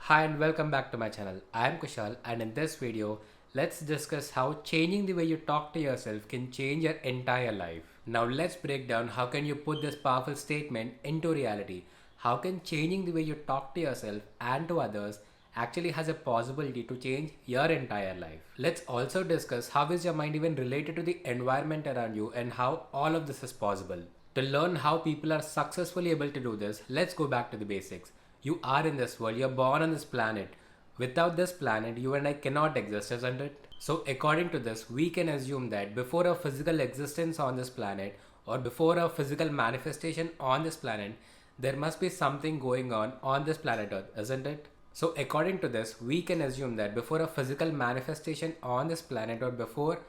Hi and welcome back to my channel. I am Kushal and in this video, let's discuss how changing the way you talk to yourself can change your entire life. Now let's break down how can you put this powerful statement into reality. How can changing the way you talk to yourself and to others actually has a possibility to change your entire life. Let's also discuss how is your mind even related to the environment around you and how all of this is possible. To learn how people are successfully able to do this, let's go back to the basics. You are in this world, you're born on this planet. Without this planet, you and I cannot exist, isn't it? So, according to this, we can assume that before a physical existence on this planet or before a physical manifestation on this planet, there must be something going on this planet Earth, isn't it? So, according to this, we can assume that before a physical manifestation on this planet or before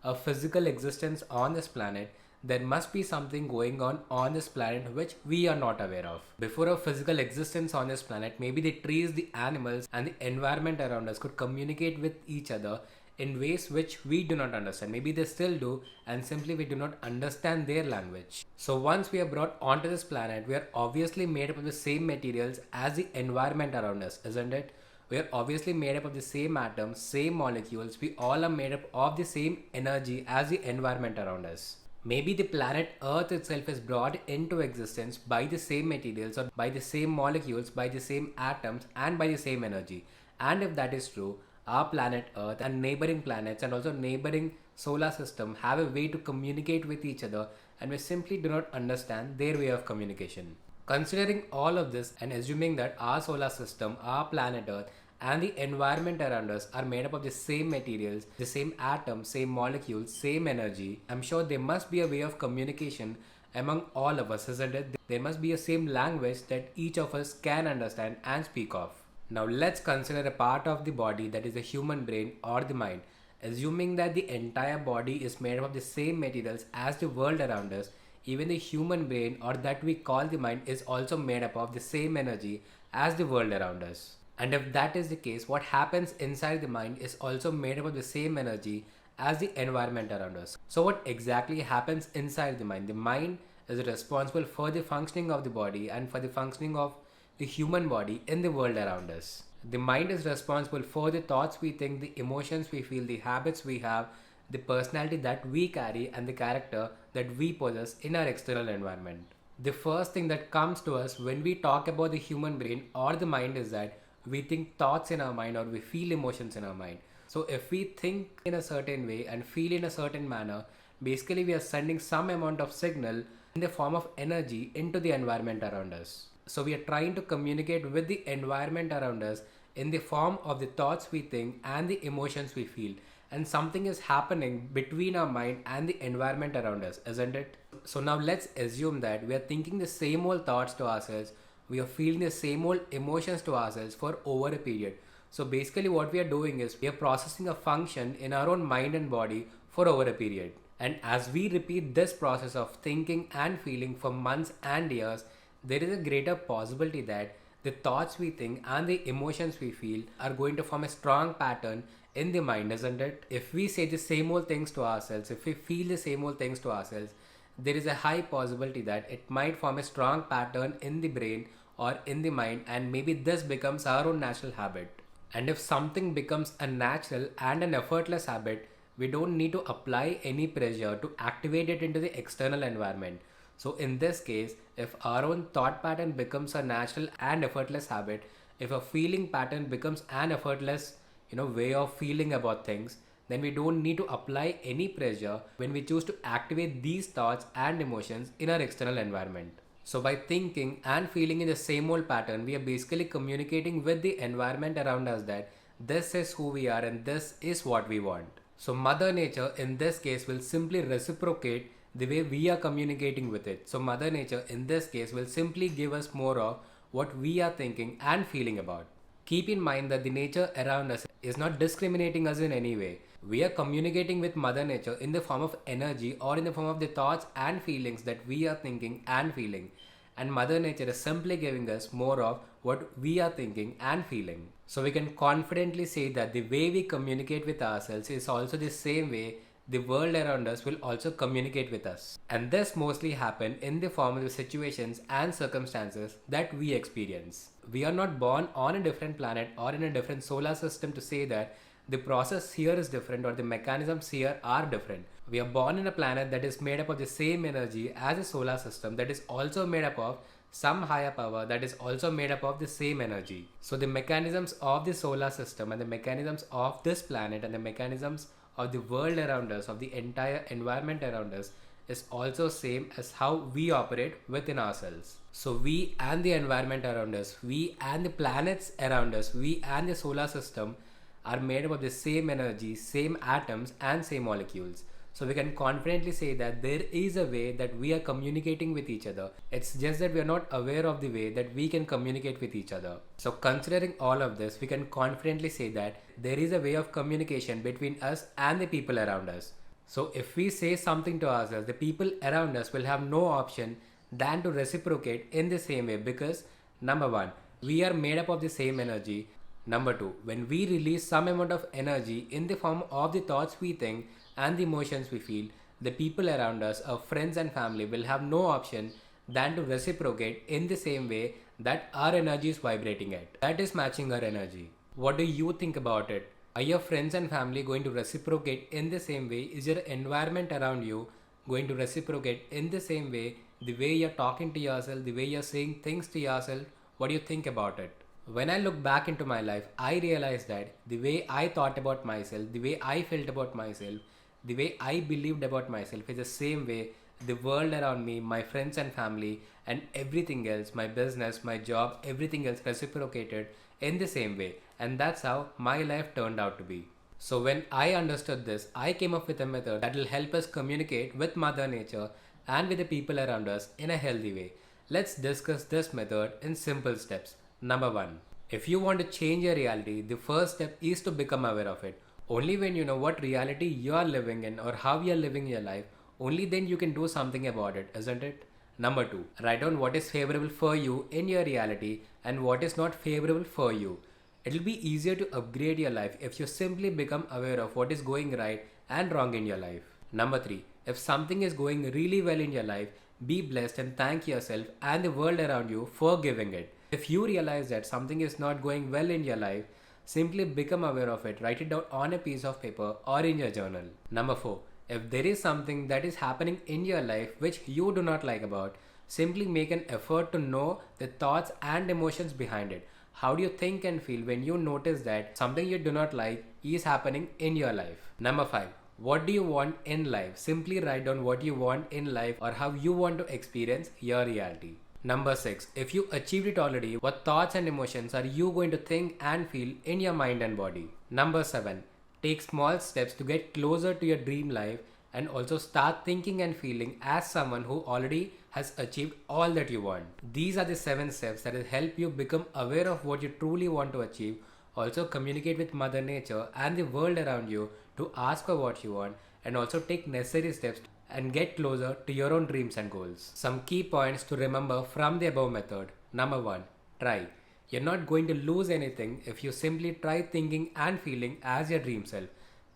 a physical existence on this planet, there must be something going on this planet which we are not aware of. Before a physical existence on this planet, maybe the trees, the animals, and the environment around us could communicate with each other in ways which we do not understand. Maybe they still do, and simply we do not understand their language. So, once we are brought onto this planet, we are obviously made up of the same materials as the environment around us, isn't it? We are obviously made up of the same atoms, same molecules. We all are made up of the same energy as the environment around us. Maybe the planet Earth itself is brought into existence by the same materials or by the same molecules, by the same atoms, and by the same energy. And if that is true, our planet Earth and neighboring planets and also neighboring solar system have a way to communicate with each other, and we simply do not understand their way of communication. Considering all of this and assuming that our solar system, our planet Earth, and the environment around us are made up of the same materials, the same atoms, same molecules, same energy, I'm sure there must be a way of communication among all of us, isn't it? There must be a same language that each of us can understand and speak of. Now let's consider a part of the body that is the human brain or the mind. Assuming that the entire body is made up of the same materials as the world around us, even the human brain or that we call the mind is also made up of the same energy as the world around us. And if that is the case, what happens inside the mind is also made up of the same energy as the environment around us. So, what exactly happens inside the mind? The mind is responsible for the functioning of the body and for the functioning of the human body in the world around us. The mind is responsible for the thoughts we think, the emotions we feel, the habits we have, the personality that we carry, and the character that we possess in our external environment. The first thing that comes to us when we talk about the human brain or the mind is that we think thoughts in our mind or we feel emotions in our mind. So if we think in a certain way and feel in a certain manner, basically we are sending some amount of signal in the form of energy into the environment around us. So we are trying to communicate with the environment around us in the form of the thoughts we think and the emotions we feel. And something is happening between our mind and the environment around us, isn't it? So now let's assume that we are thinking the same old thoughts to ourselves, we are feeling the same old emotions to ourselves for over a period. So basically what we are doing is we are processing a function in our own mind and body for over a period. And as we repeat this process of thinking and feeling for months and years, there is a greater possibility that the thoughts we think and the emotions we feel are going to form a strong pattern in the mind, isn't it? If we say the same old things to ourselves, if we feel the same old things to ourselves, there is a high possibility that it might form a strong pattern in the brain or in the mind, and maybe this becomes our own natural habit. And if something becomes a natural and an effortless habit, we don't need to apply any pressure to activate it into the external environment. So in this case, if our own thought pattern becomes a natural and effortless habit, if a feeling pattern becomes an effortless, way of feeling about things, then we don't need to apply any pressure when we choose to activate these thoughts and emotions in our external environment. So by thinking and feeling in the same old pattern, we are basically communicating with the environment around us that this is who we are and this is what we want. So Mother Nature in this case will simply reciprocate the way we are communicating with it. So Mother Nature in this case will simply give us more of what we are thinking and feeling about. Keep in mind that the nature around us is not discriminating us in any way. We are communicating with Mother Nature in the form of energy or in the form of the thoughts and feelings that we are thinking and feeling. And Mother Nature is simply giving us more of what we are thinking and feeling. So we can confidently say that the way we communicate with ourselves is also the same way the world around us will also communicate with us. And this mostly happen in the form of the situations and circumstances that we experience. We are not born on a different planet or in a different solar system to say that the process here is different or the mechanisms here are different. We are born in a planet that is made up of the same energy as a solar system that is also made up of some higher power that is also made up of the same energy. So the mechanisms of the solar system and the mechanisms of this planet and the mechanisms of the world around us, of the entire environment around us, is also same as how we operate within ourselves. So we and the environment around us, we and the planets around us, we and the solar system are made up of the same energy, same atoms and same molecules. So we can confidently say that there is a way that we are communicating with each other. It's just that we are not aware of the way that we can communicate with each other. So considering all of this, we can confidently say that there is a way of communication between us and the people around us. So if we say something to ourselves, the people around us will have no option than to reciprocate in the same way, because number one, we are made up of the same energy. Number two, when we release some amount of energy in the form of the thoughts we think and the emotions we feel, the people around us, our friends and family, will have no option than to reciprocate in the same way that our energy is vibrating at. That is matching our energy. What do you think about it? Are your friends and family going to reciprocate in the same way? Is your environment around you going to reciprocate in the same way? The way you're talking to yourself, the way you're saying things to yourself, what do you think about it? When I look back into my life, I realized that the way I thought about myself, the way I felt about myself, the way I believed about myself is the same way the world around me, my friends and family, and everything else, my business, my job, everything else reciprocated in the same way. And that's how my life turned out to be. So when I understood this, I came up with a method that will help us communicate with Mother Nature and with the people around us in a healthy way. Let's discuss this method in simple steps. Number one, if you want to change your reality, the first step is to become aware of it. Only when you know what reality you are living in or how you are living your life, only then you can do something about it, isn't it? Number two, write down what is favorable for you in your reality and what is not favorable for you. It will be easier to upgrade your life if you simply become aware of what is going right and wrong in your life. Number three, if something is going really well in your life, be blessed and thank yourself and the world around you for giving it. If you realize that something is not going well in your life, simply become aware of it. Write it down on a piece of paper or in your journal. Number four, if there is something that is happening in your life which you do not like about, simply make an effort to know the thoughts and emotions behind it. How do you think and feel when you notice that something you do not like is happening in your life? Number five, what do you want in life? Simply write down what you want in life or how you want to experience your reality. Number six, if you achieved it already, what thoughts and emotions are you going to think and feel in your mind and body? Number seven, take small steps to get closer to your dream life and also start thinking and feeling as someone who already has achieved all that you want. These are the 7 steps that will help you become aware of what you truly want to achieve, also communicate with Mother Nature and the world around you to ask for what you want, and also take necessary steps and get closer to your own dreams and goals. Some key points to remember from the above method. Number one, try. You're not going to lose anything if you simply try thinking and feeling as your dream self.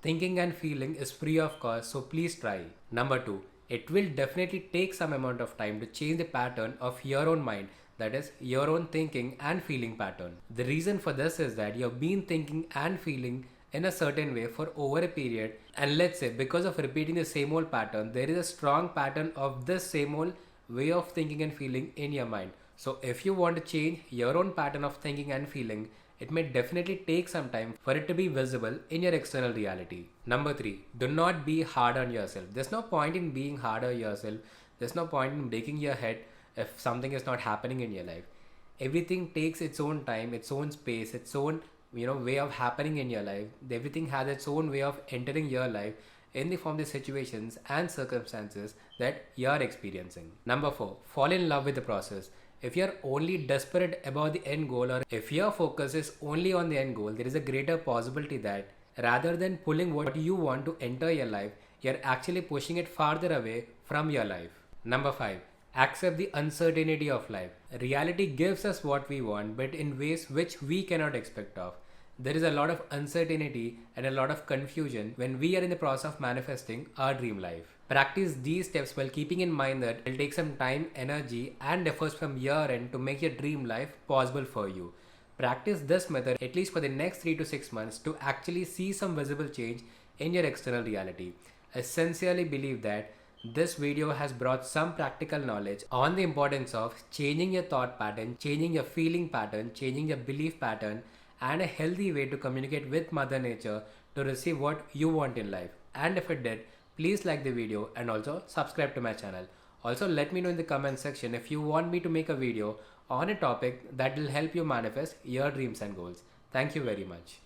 Thinking and feeling is free of cost, so please try. Number two, it will definitely take some amount of time to change the pattern of your own mind, that is, your own thinking and feeling pattern. The reason for this is that you've been thinking and feeling in a certain way for over a period, and let's say because of repeating the same old pattern, there is a strong pattern of this same old way of thinking and feeling in your mind. So if you want to change your own pattern of thinking and feeling, it may definitely take some time for it to be visible in your external reality. Number three, do not be hard on yourself. There's no point in being hard on yourself. There's no point in breaking your head if something is not happening in your life. Everything takes its own time, its own space, its own way of happening in your life. Everything has its own way of entering your life in the form of the situations and circumstances that you are experiencing. Number four, fall in love with the process. If you're only desperate about the end goal, or if your focus is only on the end goal, there is a greater possibility that rather than pulling what you want to enter your life, you're actually pushing it farther away from your life. Number five, accept the uncertainty of life. Reality gives us what we want, but in ways which we cannot expect of. There is a lot of uncertainty and a lot of confusion when we are in the process of manifesting our dream life. Practice these steps while keeping in mind that it will take some time, energy, and efforts from your end to make your dream life possible for you. Practice this method at least for the next 3 to 6 months to actually see some visible change in your external reality. I sincerely believe that this video has brought some practical knowledge on the importance of changing your thought pattern, changing your feeling pattern, changing your belief pattern, and a healthy way to communicate with Mother Nature to receive what you want in life. And if it did, please like the video and also subscribe to my channel. Also, let me know in the comment section if you want me to make a video on a topic that will help you manifest your dreams and goals. Thank you very much.